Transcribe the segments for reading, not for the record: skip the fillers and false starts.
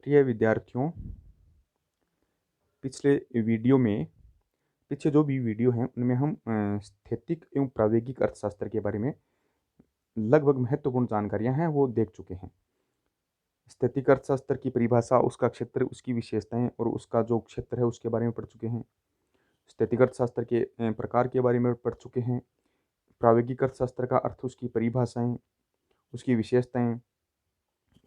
प्रिय विद्यार्थियों, पिछले वीडियो में पीछे जो भी वीडियो हैं उनमें हम स्थैतिक एवं प्रायोगिक अर्थशास्त्र के बारे में लगभग महत्वपूर्ण जानकारियां हैं वो देख चुके हैं। स्थैतिक अर्थशास्त्र की परिभाषा, उसका क्षेत्र, उसकी विशेषताएं और उसका जो क्षेत्र है उसके बारे में पढ़ चुके हैं। स्थैतिक अर्थशास्त्र के प्रकार के बारे में पढ़ चुके हैं। प्रायोगिक अर्थशास्त्र का अर्थ, उसकी परिभाषाएं, उसकी विशेषताएं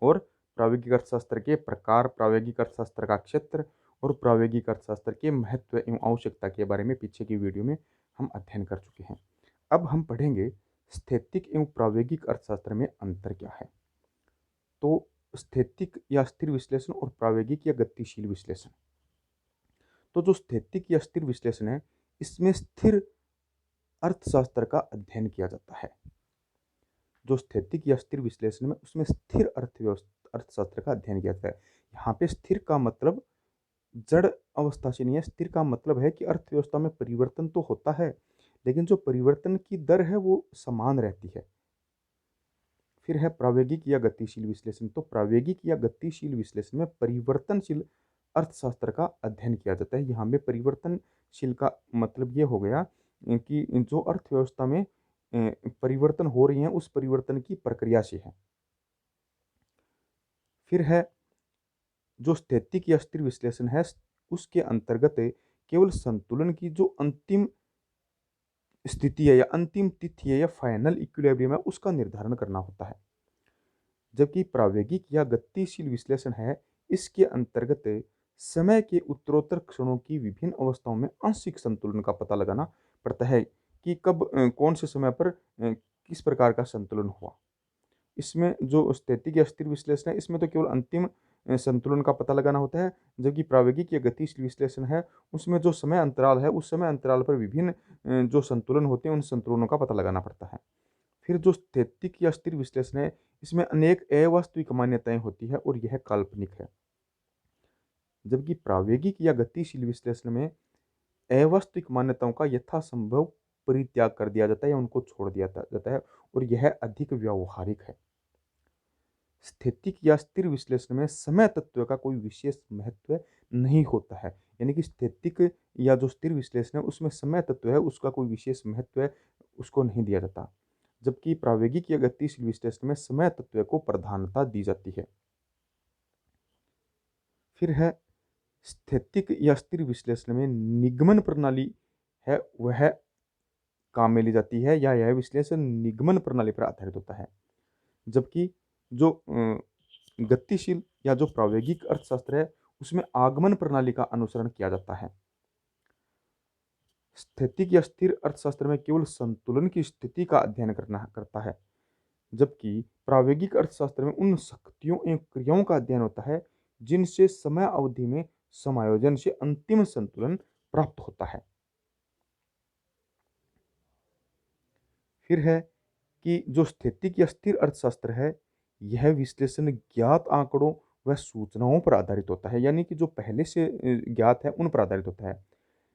और प्रायोगिक अर्थशास्त्र के प्रकार, प्रायोगिक अर्थशास्त्र का क्षेत्र और प्रायोगिक अर्थशास्त्र के महत्व एवं आवश्यकता के बारे में पीछे की वीडियो में हम अध्ययन कर चुके हैं। अब हम पढ़ेंगे स्थैतिक एवं प्रायोगिक अर्थशास्त्र में अंतर क्या है। तो स्थैतिक या स्थिर विश्लेषण और प्रायोगिक या गतिशील विश्लेषण। तो जो स्थैतिक या स्थिर विश्लेषण है, इसमें स्थिर अर्थशास्त्र का अध्ययन किया जाता है। जो स्थैतिक या स्थिर विश्लेषण में, उसमें स्थिर अर्थशास्त्र का अध्ययन किया जाता है। यहाँ पे स्थिर का मतलब जड़ अवस्था से नहीं है। स्थिर का मतलब है कि अर्थव्यवस्था में परिवर्तन तो होता है, लेकिन जो परिवर्तन की दर है वो समान रहती है। फिर है प्रायोगिक या गतिशील विश्लेषण। तो प्रायोगिक या गतिशील विश्लेषण में परिवर्तनशील अर्थशास्त्र का अध्ययन किया जाता है। यहाँ में परिवर्तनशील का मतलब ये हो गया कि जो अर्थव्यवस्था में परिवर्तन हो रही है, उस परिवर्तन की प्रक्रिया से है। फिर है जो स्थैतिक या स्थिर विश्लेषण है, उसके अंतर्गत केवल संतुलन की जो अंतिम स्थिति है या अंतिम तिथि है या फाइनल इक्विलिब्रियम है, उसका निर्धारण करना होता है। जबकि प्रायोगिक या गतिशील विश्लेषण है, इसके अंतर्गत समय के उत्तरोत्तर क्षणों की विभिन्न अवस्थाओं में आंशिक संतुलन का पता लगाना पड़ता है कि कब कौन से समय पर किस प्रकार का संतुलन हुआ। इसमें जो स्थैतिक या स्थिर विश्लेषण है, इसमें तो केवल अंतिम संतुलन का पता लगाना होता है। जबकि प्रायोगिक या गतिशील विश्लेषण है, उसमें जो समय अंतराल है, उस समय अंतराल पर विभिन्न जो संतुलन होते हैं, उन संतुलनों का पता लगाना पड़ता है। फिर जो स्थैतिक या स्थिर विश्लेषण है, इसमें अनेक अवास्तविक मान्यताएं होती है और यह काल्पनिक है। जबकि प्रायोगिक या गतिशील विश्लेषण में अवास्तविक मान्यताओं का यथासंभव परित्याग कर दिया जाता है या उनको छोड़ दिया जाता है और यह अधिक व्यावहारिक है। स्थैतिक या स्थिर विश्लेषण में समय तत्व का कोई विशेष महत्व नहीं होता है। यानी कि स्थैतिक या जो स्थिर विश्लेषण है, उसमें समय तत्व है, उसका कोई विशेष महत्व है, उसको नहीं दिया जाता। जबकि प्रायोगिक या गतिशील विश्लेषण में समय तत्व को प्रधानता दी जाती है। फिर है स्थैतिक या स्थिर विश्लेषण में निगमन प्रणाली है, वह काम में ली जाती है या यह विश्लेषण निगमन प्रणाली पर आधारित होता है। जबकि जो गतिशील या जो प्रायोगिक अर्थशास्त्र है, उसमें आगमन प्रणाली का अनुसरण किया जाता है। स्थैतिक या स्थिर अर्थशास्त्र में केवल संतुलन की स्थिति का अध्ययन करता है, जबकि प्रायोगिक अर्थशास्त्र में उन शक्तियों एवं क्रियाओं का अध्ययन होता है जिनसे समय अवधि में समायोजन से अंतिम संतुलन प्राप्त होता है। फिर है कि जो स्थैतिक या स्थिर अर्थशास्त्र है, यह विश्लेषण ज्ञात आंकड़ों व सूचनाओं पर आधारित होता है, यानी कि जो पहले से ज्ञात है उन पर आधारित होता है।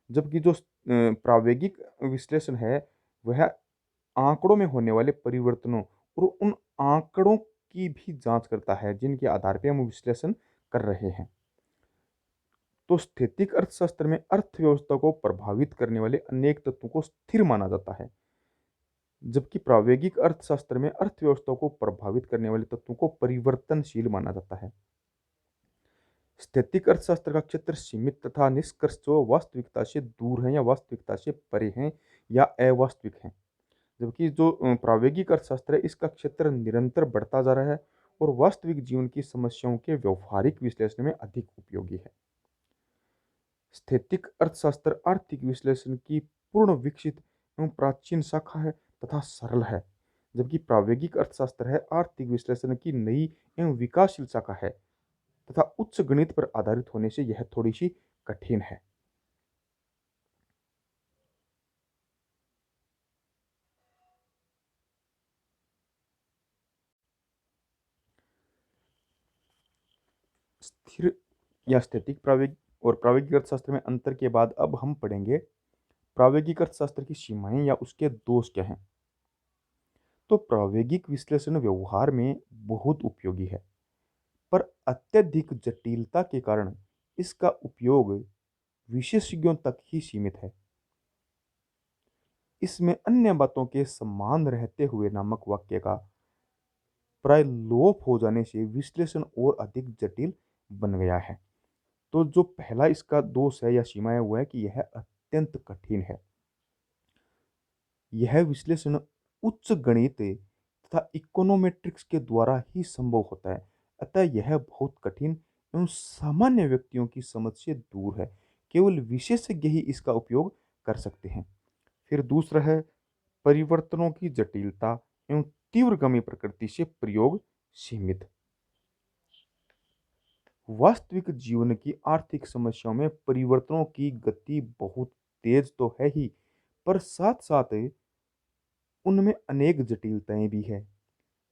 जबकि जो प्रायोगिक विश्लेषण है, वह आंकड़ों में होने वाले परिवर्तनों और उन आंकड़ों की भी जांच करता है जिनके आधार पर हम विश्लेषण कर रहे हैं। तो स्थैतिक अर्थशास्त्र में अर्थव्यवस्था को प्रभावित करने वाले अनेक तत्वों को स्थिर माना जाता है, जबकि प्रायोगिक अर्थशास्त्र में अर्थव्यवस्था को प्रभावित करने वाले तत्वों को परिवर्तनशील माना जाता है। स्थैतिक अर्थशास्त्र का क्षेत्र सीमित तथा निष्कर्ष जो वास्तविकता से दूर है या वास्तविकता से परे हैं या अवास्तविक हैं। जबकि जो प्रायोगिक अर्थशास्त्र है, इसका क्षेत्र निरंतर बढ़ता जा रहा है और वास्तविक जीवन की समस्याओं के व्यवहारिक विश्लेषण में अधिक उपयोगी है। स्थैतिक अर्थशास्त्र आर्थिक विश्लेषण की पूर्ण विकसित एवं प्राचीन शाखा है तथा सरल है, जबकि प्रायोगिक अर्थशास्त्र है आर्थिक विश्लेषण की नई एवं विकासशील शाखा है तथा उच्च गणित पर आधारित होने से यह थोड़ी सी कठिन है। स्थिर या स्थैतिक प्रायोगिक और प्रायोगिक अर्थशास्त्र में अंतर के बाद अब हम पढ़ेंगे प्रायोगिक अर्थशास्त्र की सीमाएं या उसके दोष क्या हैं। तो प्रायोगिक विश्लेषण व्यवहार में बहुत उपयोगी है, पर अत्यधिक जटिलता के कारण इसका उपयोग विशेषज्ञों तक ही सीमित है। इसमें अन्य बातों के समान रहते हुए नामक वाक्य का प्राय लोप हो जाने से विश्लेषण और अधिक जटिल बन गया है। तो जो पहला इसका दोष है या सीमा है वो है कि यह अत्यंत कठिन है। यह विश्लेषण उच्च गणित तथा इकोनोमेट्रिक्स के द्वारा ही संभव होता है। अतः यह बहुत कठिन एवं सामान्य व्यक्तियों की समझ से दूर है। केवल विशेषज्ञ ही इसका उपयोग कर सकते हैं। फिर दूसरा है परिवर्तनों की जटिलता एवं तीव्रगामी प्रकृति से प्रयोग सीमित। वास्तविक जीवन की आर्थिक समस्याओं में परिवर्तनों की गति बहुत तेज तो है ही, पर साथ साथ उनमें अनेक जटिलताएं भी है।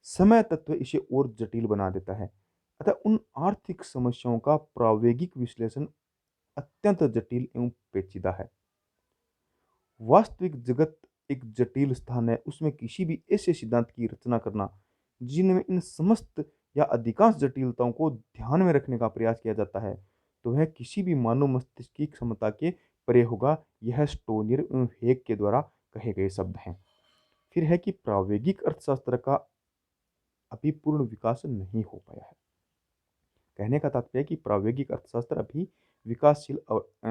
समय तत्व इसे और जटिल बना देता है। अतः उन आर्थिक समस्याओं का प्रायोगिक विश्लेषण अत्यंत जटिल एवं पेचीदा है। वास्तविक जगत एक जटिल स्थान है, उसमें किसी भी ऐसे सिद्धांत की रचना करना जिनमें इन समस्त या अधिकांश जटिलताओं को ध्यान में रखने का प्रयास किया जाता है, तो वह किसी भी मानव मस्तिष्क की क्षमता के परे होगा। यह स्टोनियर एवं हेग के द्वारा कहे गए शब्द हैं। फिर है कि प्रायोगिक अर्थशास्त्र का अभी पूर्ण विकास नहीं हो पाया है। कहने का तात्पर्य है कि प्रायोगिक अर्थशास्त्र अभी विकासशील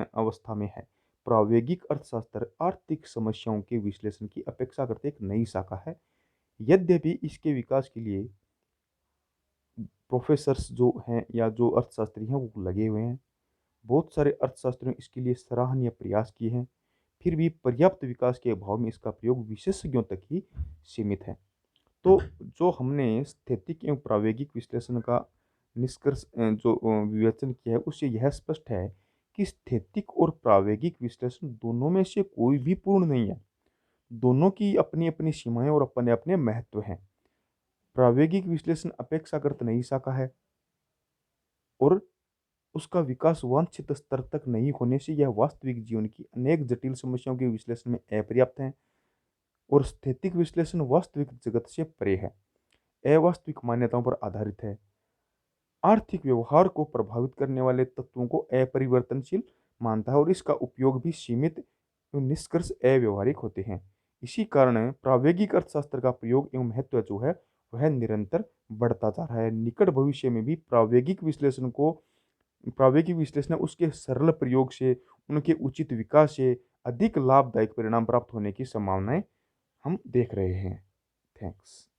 अवस्था में है। प्रायोगिक अर्थशास्त्र आर्थिक समस्याओं के विश्लेषण की अपेक्षा करते एक नई शाखा है। यद्यपि इसके विकास के लिए प्रोफेसर्स जो हैं या जो अर्थशास्त्री हैं वो लगे हुए हैं। बहुत सारे अर्थशास्त्रियों इसके लिए सराहनीय प्रयास किए हैं। फिर भी पर्याप्त विकास के अभाव में इसका प्रयोग विशेषज्ञों तक ही सीमित है। तो जो हमने स्थैतिक एवं प्रायोगिक विश्लेषण का निष्कर्ष जो विवेचन किया है उससे यह स्पष्ट है कि स्थैतिक और प्रायोगिक विश्लेषण दोनों में से कोई भी पूर्ण नहीं है। दोनों की अपनी अपनी सीमाएं और अपने अपने महत्व हैं। प्रायोगिक विश्लेषण अपेक्षाकृत नई शाखा है और उसका विकास वांछित स्तर तक नहीं होने से यह वास्तविक जीवन की अनेक जटिल समस्याओं के विश्लेषण में अपर्याप्त है। और स्थैतिक विश्लेषण वास्तविक जगत से परे है, अवास्तविक मान्यताओं पर आधारित है, आर्थिक व्यवहार को प्रभावित करने वाले तत्वों को अपरिवर्तनशील मानता है और इसका उपयोग भी सीमित एवं निष्कर्ष अव्यवहारिक होते हैं। इसी कारण प्रायोगिक अर्थशास्त्र का प्रयोग एवं महत्व जो है वह निरंतर बढ़ता जा रहा है। निकट भविष्य में भी प्रायोगिक विश्लेषण उसके सरल प्रयोग से, उनके उचित विकास से अधिक लाभदायक परिणाम प्राप्त होने की संभावनाएं हम देख रहे हैं। थैंक्स।